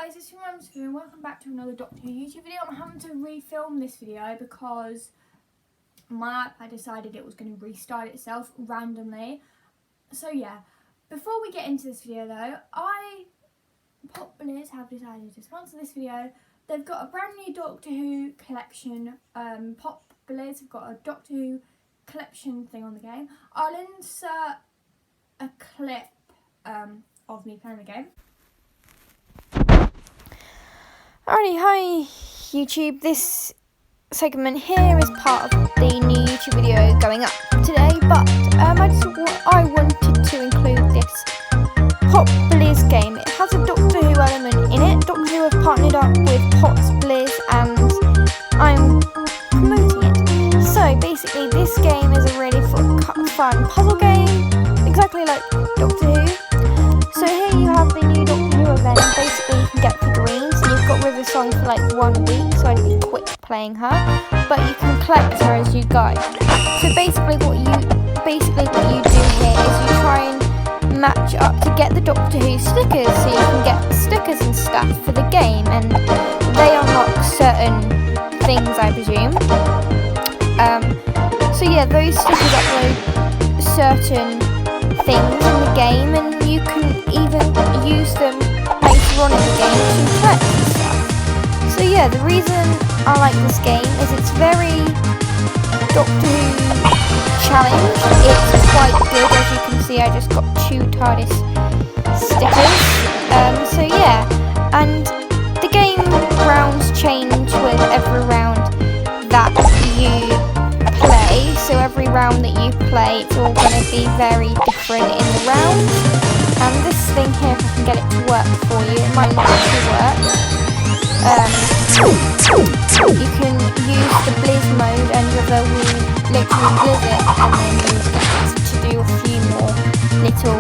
guys, it's Rams and welcome back to another Doctor Who YouTube video. I'm having to refilm this video because my iPad decided it was going to restart itself randomly. So yeah, before we get into this video though, Pop Bliss have decided to sponsor this video. They've got a brand new Doctor Who collection. Pop Bliss have got a Doctor Who collection thing on the game. I'll insert a clip of me playing the game. Alrighty, hi YouTube. This segment here is part of the new YouTube video going up today, but I wanted to include this Pop Bliss game. It has a Doctor Who element in it. Doctor Who have partnered up with Pop Bliss and I'm promoting it. So basically this game is a really fun puzzle game, exactly like Doctor Who. So here you have the new Doctor Who event. Basically you can get figurines. Got River Song for like 1 week, so I'd be quick playing her, but you can collect her as you go. So basically what you do here is you try and match up to get the Doctor Who stickers, so you can get stickers and stuff for the game, and they unlock certain things, I presume. So yeah, those stickers upload certain things in the game, and you can even use them later on in the game to collect stuff. So yeah, the reason I like this game is it's very Doctor Who challenge. It's quite good, as you can see. I just got 2 TARDIS stickers. So yeah, and the game rounds change with every round that you play. So every round that you play, it's all going to be very different in the round. And this thing here, if I can get it to work for you, it might not actually work. You can use the Blizz mode and River will literally blizz it, and then you get to do a few more little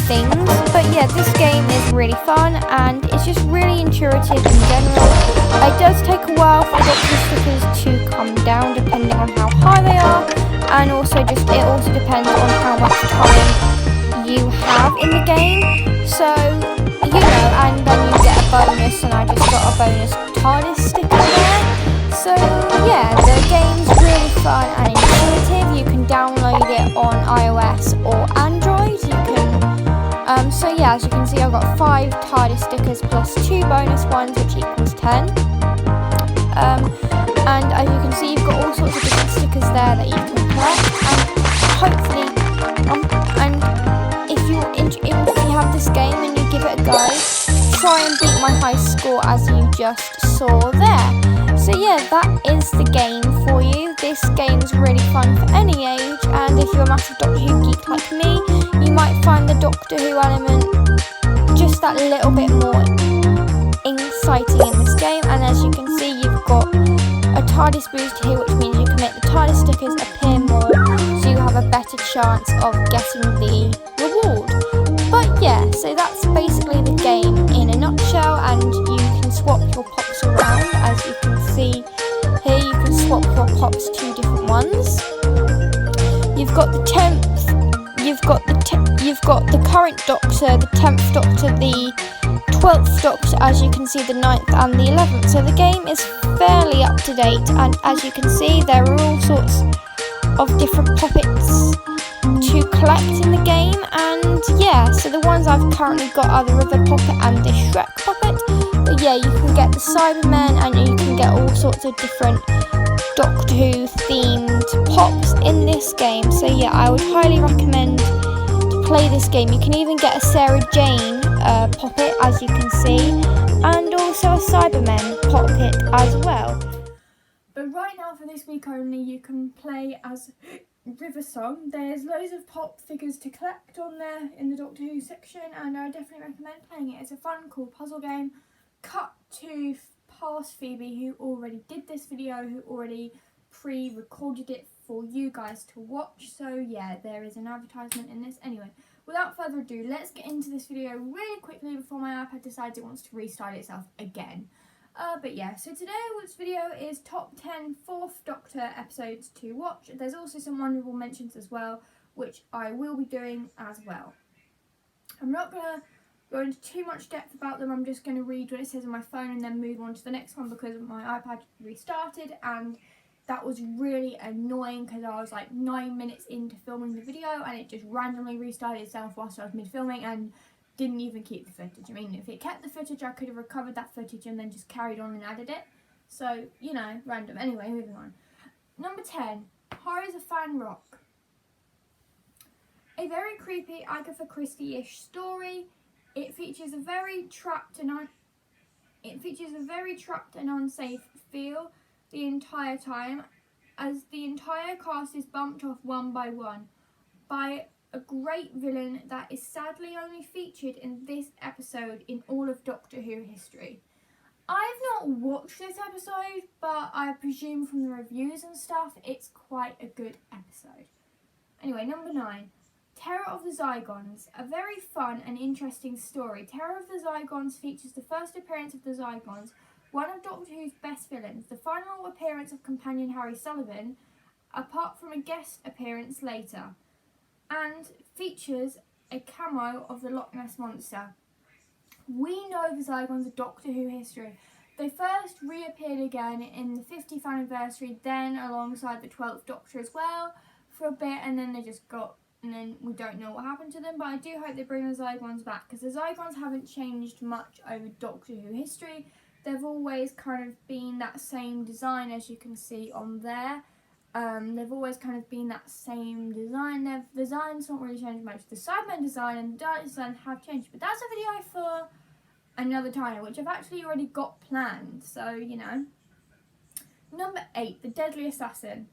things. But yeah, this game is really fun and it's just really intuitive in general. It does take a while for the Doctor stickers to come down depending on how high they are, and also it also depends on how much time you have in the game. So you know, and then you get a bonus, and I just got a bonus TARDIS sticker there. So yeah, the game's really fun and intuitive. You can download it on iOS or Android. You can, so yeah, as you can see, I've got 5 TARDIS stickers plus 2 bonus ones, which equals 10. And as you can see, you've got all sorts of different stickers there that you can collect, and hopefully, and if you have this game and you give it a go, try and beat my high score as you just saw there. So yeah, that is the game for you. This game is really fun for any age, and if you're a massive Doctor Who geek like me, you might find the Doctor Who element just that little bit more exciting in this game. And as you can see, you've got a TARDIS boost here, which means you can make the TARDIS stickers appear more, so you have a better chance of getting the reward. But yeah, so that's basically the game in a nutshell, and you can swap your pops around. As you can see here, you can swap your pops to different ones. You've got the 10th, you've got the current Doctor, the 10th Doctor, the 12th Doctor, as you can see, the 9th and the 11th. So the game is fairly up to date, and as you can see, there are all sorts of different puppets to collect in the game. And yeah, so the ones I've currently got are the River puppet and the Shrek puppet. But yeah, you can get the Cybermen, and you can get all sorts of different Doctor Who themed pops in this game. So yeah, I would highly recommend to play this game. You can even get a Sarah Jane puppet, as you can see, and also a Cybermen puppet as well. But right now, for this week only, you can play as River Song. There's loads of pop figures to collect on there in the Doctor Who section, and I definitely recommend playing it. It's a fun, cool puzzle game. Cut to past Phoebe, who already did this video, who already pre-recorded it for you guys to watch. So yeah, there is an advertisement in this. Anyway, without further ado, let's get into this video really quickly before my iPad decides it wants to restart itself again. But yeah, so today's video is top 10 4th Doctor episodes to watch. There's also some honourable mentions as well, which I will be doing as well. I'm not going to go into too much depth about them. I'm just going to read what it says on my phone and then move on to the next one because my iPad restarted, and that was really annoying because I was like 9 minutes into filming the video and it just randomly restarted itself whilst I was mid-filming and didn't even keep the footage. I mean, if it kept the footage, I could have recovered that footage and then just carried on and added it. So, you know, random. Anyway, moving on. Number 10, Horrors of Fan Rock. A very creepy Agatha Christie-ish story. It features a very trapped and unsafe feel the entire time, as the entire cast is bumped off one by one by a great villain that is sadly only featured in this episode in all of Doctor Who history. I've not watched this episode, but I presume from the reviews and stuff, it's quite a good episode. Anyway, number 9. Terror of the Zygons. A very fun and interesting story. Terror of the Zygons features the first appearance of the Zygons, one of Doctor Who's best villains, the final appearance of companion Harry Sullivan, apart from a guest appearance later, and features a cameo of the Loch Ness Monster. We know the Zygons are Doctor Who history. They first reappeared again in the 50th anniversary, then alongside the 12th Doctor as well, for a bit, and then and then we don't know what happened to them, but I do hope they bring the Zygons back, because the Zygons haven't changed much over Doctor Who history. They've always kind of been that same design, as you can see on there. They've always kind of been that same design. The design's not really changed much. The Cybermen design and the Dalek design have changed, but that's a video for another time, which I've actually already got planned, so, you know. Number 8, The Deadly Assassin.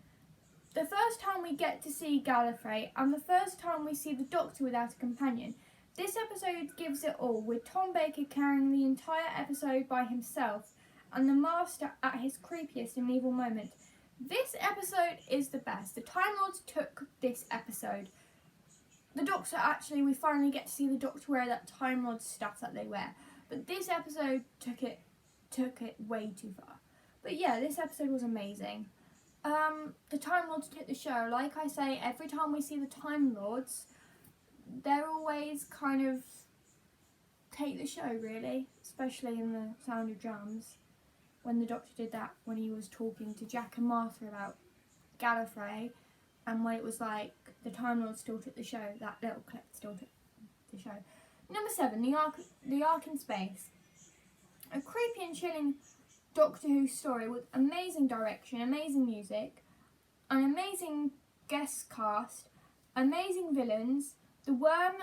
The first time we get to see Gallifrey, and the first time we see the Doctor without a companion. This episode gives it all, with Tom Baker carrying the entire episode by himself, and the Master at his creepiest and evil moment. This episode is the best. The Time Lords took this episode. The Doctor, actually, we finally get to see the Doctor wear that Time Lord stuff that they wear. But this episode took it way too far. But yeah, this episode was amazing. The Time Lords took the show. Like I say, every time we see the Time Lords, they're always kind of take the show, really. Especially in the Sound of Drums. When the Doctor did that, when he was talking to Jack and Martha about Gallifrey, and when it was like the Time Lord still took the show, that little clip still took the show. Number 7, The Ark in Space. A creepy and chilling Doctor Who story with amazing direction, amazing music, an amazing guest cast, amazing villains, the Worm,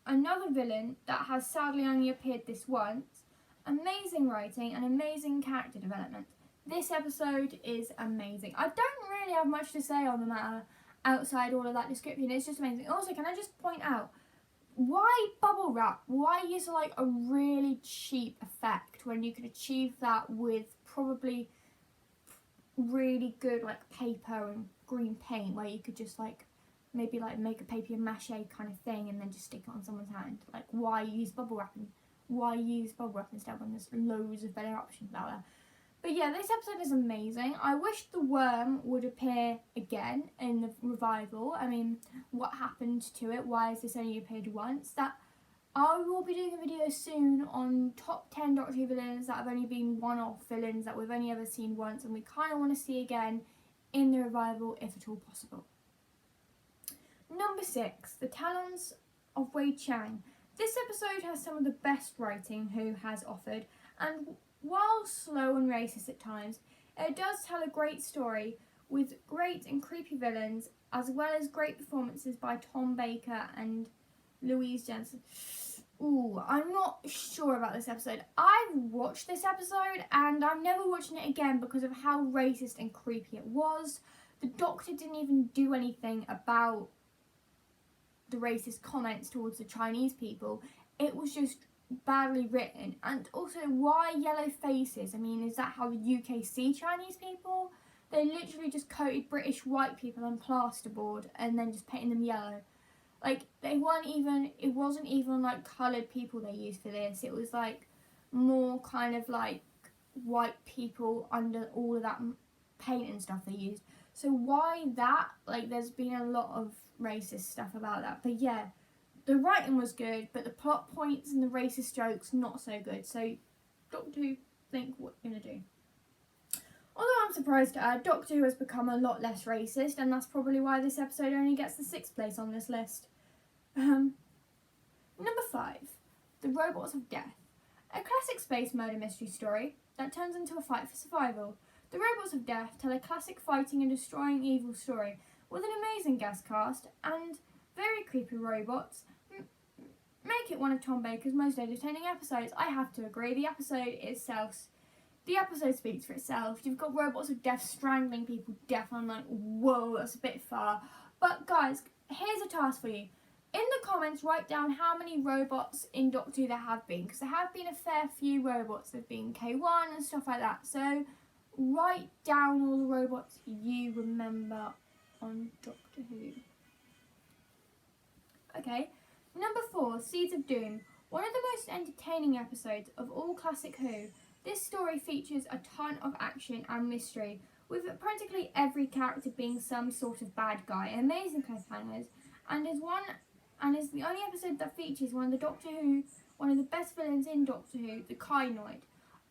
another villain that has sadly only appeared this once, amazing writing and amazing character development. This episode is amazing. I don't really have much to say on the matter outside all of that description. It's just amazing. Also, can I just point out, why bubble wrap? Why use like a really cheap effect when you could achieve that with probably really good like paper and green paint, where you could just like maybe like make a papier mâché kind of thing and then just stick it on someone's hand? Like, why use bubble wrap? Why use bubble wrap instead when there's loads of better options out there? But yeah, this episode is amazing. I wish the Worm would appear again in the revival. I mean, what happened to it? Why has this only appeared once? That I will be doing a video soon on top 10 Doctor Who villains that have only been one-off villains that we've only ever seen once, and we kind of want to see again in the revival if at all possible. Number 6, The Talons of Wei Chang. This episode has some of the best writing Who has offered, and while slow and racist at times, it does tell a great story with great and creepy villains, as well as great performances by Tom Baker and Louise Jensen. Ooh, I'm not sure about this episode. I've watched this episode and I'm never watching it again because of how racist and creepy it was. The Doctor didn't even do anything about the racist comments towards the Chinese people. It was just badly written. And also, why yellow faces? I mean, is that how the UK see Chinese people? They literally just coated British white people on plasterboard and then just painted them yellow. Like, it wasn't even like coloured people they used for this. It was like more kind of like white people under all of that paint and stuff they used. So why that? Like, there's been a lot of racist stuff about that. But yeah, the writing was good, but the plot points and the racist jokes not so good. So, Doctor Who, think what you're gonna do. Although I'm surprised to add, Doctor Who has become a lot less racist, and that's probably why this episode only gets the 6th place on this list. Number 5, The Robots of Death. A classic space murder mystery story that turns into a fight for survival. The Robots of Death tell a classic fighting and destroying evil story with an amazing guest cast and very creepy robots. Make it one of Tom Baker's most entertaining episodes. I have to agree. The episode speaks for itself. You've got Robots of Death strangling people to death. I'm like, whoa, that's a bit far. But guys, here's a task for you. In the comments, write down how many robots in Doctor Who there have been, because there have been a fair few robots. There have been K1 and stuff like that. So write down all the robots you remember on Doctor Who. Okay, number 4, Seeds of Doom. One of the most entertaining episodes of all classic Who. This story features a ton of action and mystery, with practically every character being some sort of bad guy, amazing cliffhangers, and is the only episode that features one of the best villains in Doctor Who, the Kynoid.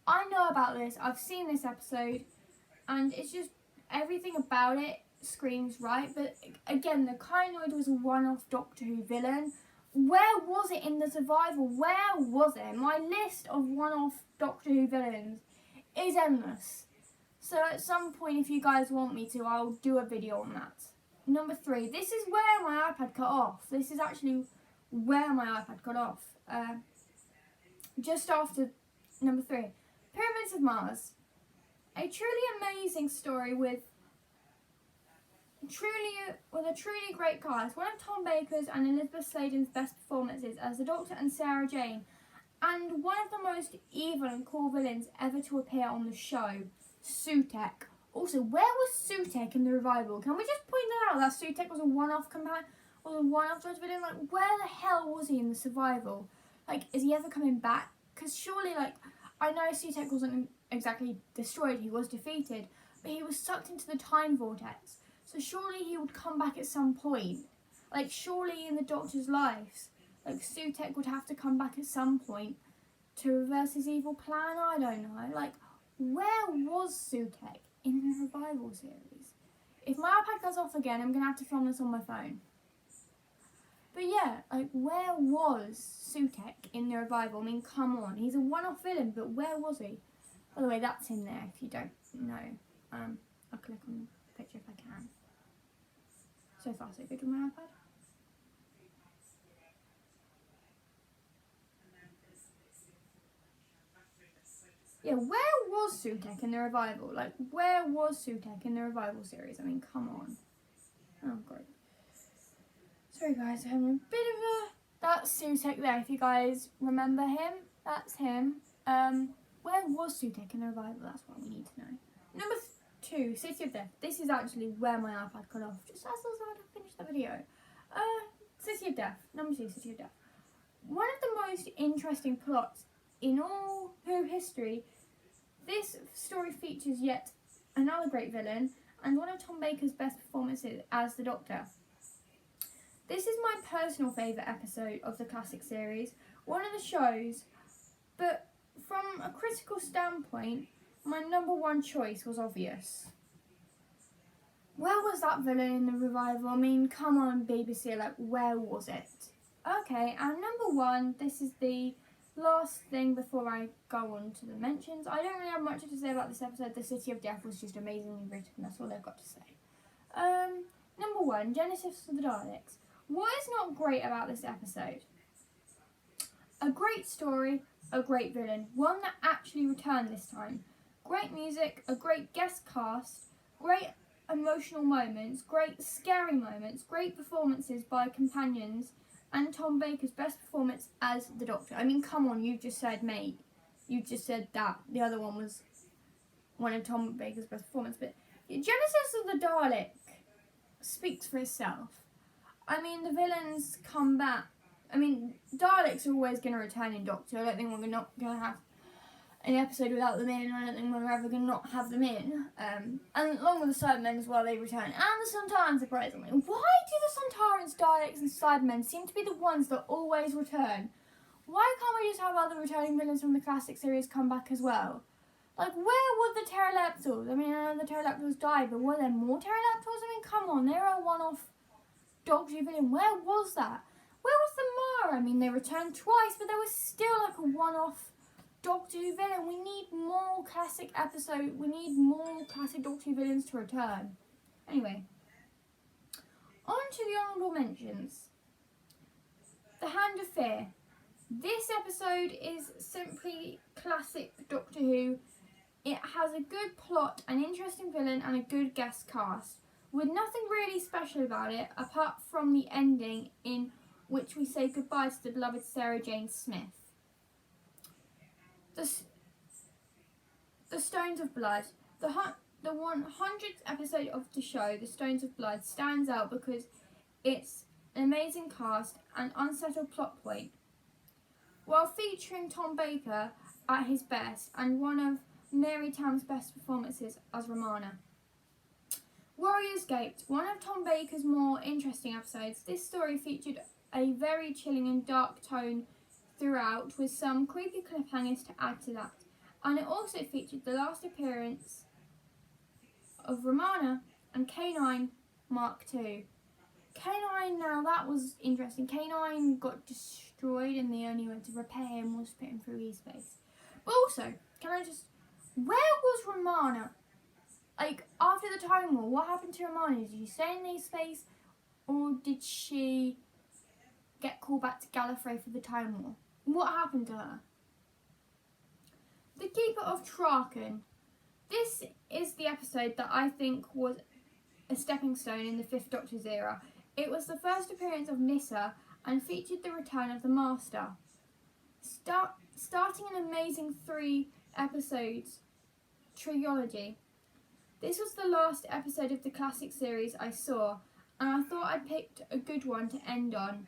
I know about this, I've seen this episode, and it's just everything about it screams right, but again, the Kynoid was a one-off Doctor Who villain. Where was it in the survival? Where was it? My list of one-off Doctor Who villains is endless. So at some point, if you guys want me to, I'll do a video on that. Number 3, this is where my iPad cut off. This is actually where my iPad cut off. Just after number 3, Pyramids of Mars. A truly amazing story with a truly great cast. One of Tom Baker's and Elizabeth Sladen's best performances as the Doctor and Sarah Jane, and one of the most evil and cool villains ever to appear on the show, Sutekh. Also, where was Sutekh in the revival? Can we just point that out? That Sutekh was a one-off villain. Like, where the hell was he in the survival? Like, is he ever coming back? Because surely, like, I know Sutekh wasn't exactly destroyed. He was defeated, but he was sucked into the time vortex. So surely he would come back at some point. Like, surely in the Doctor's lives, like, Sutekh would have to come back at some point to reverse his evil plan. I don't know. Like, where was Sutekh in the revival series? If my iPad goes off again, I'm going to have to film this on my phone. But yeah, like, where was Sutekh in the revival? I mean, come on. He's a one-off villain, but where was he? By the way, that's in there if you don't know. I'll click on the picture if I can. So far, so good with my iPad. Yeah, where was Sutekh in the revival? Like, where was Sutekh in the revival series? I mean, come on. Oh, great. Sorry, guys, I'm having a bit of a... That's Sutekh there. If you guys remember him, that's him. Where was Sutekh in the revival? That's what we need to know. Number 2, City of Death. This is actually where my iPad cut off, just as I was about to finish the video. City of Death. Number 2, City of Death. One of the most interesting plots in all Who history. This story features yet another great villain and one of Tom Baker's best performances as the Doctor. This is my personal favourite episode of the classic series, one of the shows, but from a critical standpoint, my number 1 choice was obvious. Where was that villain in the revival? I mean, come on, BBC, like, where was it? Okay, and number 1, this is the last thing before I go on to the mentions. I don't really have much to say about this episode. The City of Death was just amazingly written. That's all I've got to say. Number 1, Genesis of the Daleks. What is not great about this episode? A great story, a great villain, one that actually returned this time. Great music, a great guest cast, great emotional moments, great scary moments, great performances by companions, and Tom Baker's best performance as the Doctor. I mean, come on, you just said, mate. You just said that. The other one was one of Tom Baker's best performances. But Genesis of the Dalek speaks for itself. I mean, the villains come back. I mean, Daleks are always going to return in Doctor. I don't think we're not going to have an episode without them in. I don't think we're ever going to not have them in. And along with the Cybermen as well, they return. And the Sontarans, surprisingly. Why do the Sontarans, Daleks and Cybermen seem to be the ones that always return? Why can't we just have other returning villains from the classic series come back as well? Like, where were the Pterodactyls? I mean, I know the Pterodactyls died, but were there more Pterodactyls? I mean, come on, they're a one-off Doctor Who villain. Where was that? Where was the Mara? I mean, they returned twice, but there was still like a one-off Doctor Who villain. We need more classic episode. We need more classic Doctor Who villains to return. Anyway, on to the honourable mentions. The Hand of Fear. This episode is simply classic Doctor Who. It has a good plot, an interesting villain, and a good guest cast, with nothing really special about it apart from the ending in which we say goodbye to the beloved Sarah Jane Smith. The Stones of Blood. The 100th episode of the show, The Stones of Blood, stands out because it's an amazing cast and unsettled plot point, while featuring Tom Baker at his best and one of Mary Tam's best performances as Romana. Warriors Gate, one of Tom Baker's more interesting episodes. This story featured a very chilling and dark tone throughout, with some creepy cliffhangers to add to that. And it also featured the last appearance of Romana and K9 Mark II. K9, now that was interesting. K9 got destroyed and the only way to repair him was put him through E-Space. But also, where was Romana? Like, after the Time War, what happened to Romana? Did she stay in E-Space, or did she get called back to Gallifrey for the Time War? What happened to her? The Keeper of Traken. This is the episode that I think was a stepping stone in the Fifth Doctor's era. It was the first appearance of Nyssa and featured the return of the Master. Starting an amazing 3 episodes trilogy. This was the last episode of the classic series I saw, and I thought I picked a good one to end on.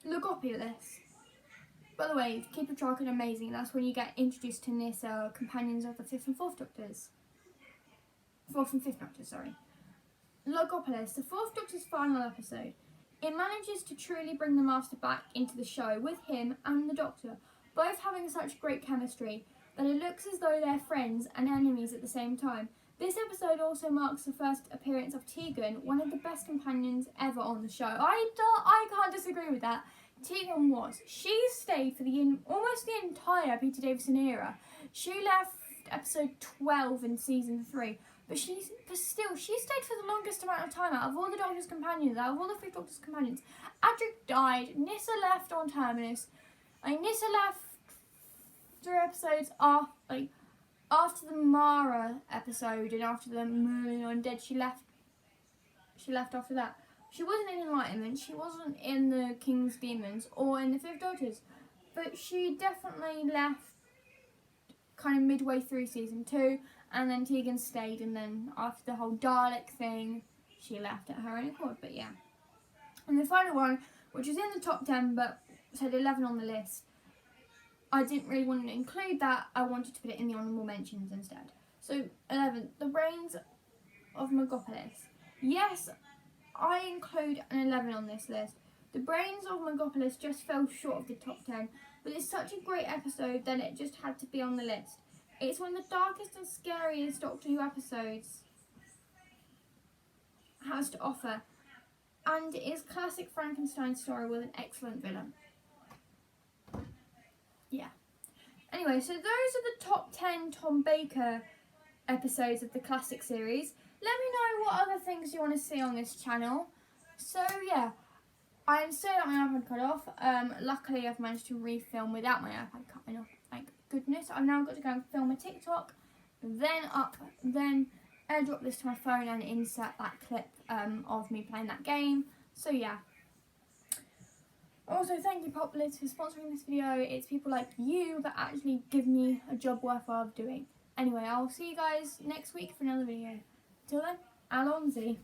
Logopolis. By the way, Keeper of Traken, amazing. That's when you get introduced to Nyssa, companions of the 5th and 4th Doctors. 4th and 5th Doctors, sorry. Logopolis, the 4th Doctor's final episode. It manages to truly bring the Master back into the show, with him and the Doctor both having such great chemistry that it looks as though they're friends and enemies at the same time. This episode also marks the first appearance of Tegan, one of the best companions ever on the show. I can't disagree with that. Tegan was. She stayed for almost the entire Peter Davison era. She left episode 12 in season 3, but still, she stayed for the longest amount of time out of all the Doctor's companions, out of all the 5th Doctor's companions. Adric died, Nyssa left on Terminus. Nyssa left 3 episodes after the Mara episode and after the Moon Undead. She left after that. She wasn't in Enlightenment, she wasn't in the King's Demons or in the 5th Doctors, but she definitely left kind of midway through season 2, and then Tegan stayed, and then after the whole Dalek thing, she left at her own accord. But yeah. And the final one, which is in the top 10 but said 11 on the list, I didn't really want to include that. I wanted to put it in the honourable mentions instead. So 11, The Brains of Megapolis. Yes, I include an 11 on this list. The Brains of Megapolis just fell short of the top 10, but it's such a great episode that it just had to be on the list. It's one of the darkest and scariest Doctor Who episodes has to offer, and it is classic Frankenstein story with an excellent villain. Yeah. Anyway, so those are the top 10 Tom Baker episodes of the classic series. Let me know what other things you want to see on this channel. So yeah, I'm still at my iPad cut off. Luckily I've managed to refilm without my iPad cutting off. Thank goodness. I've now got to go and film a TikTok, then airdrop this to my phone and insert that clip of me playing that game. So yeah. Also, thank you Populous for sponsoring this video. It's people like you that actually give me a job worthwhile doing. Anyway, I'll see you guys next week for another video. Till then, Alonzi.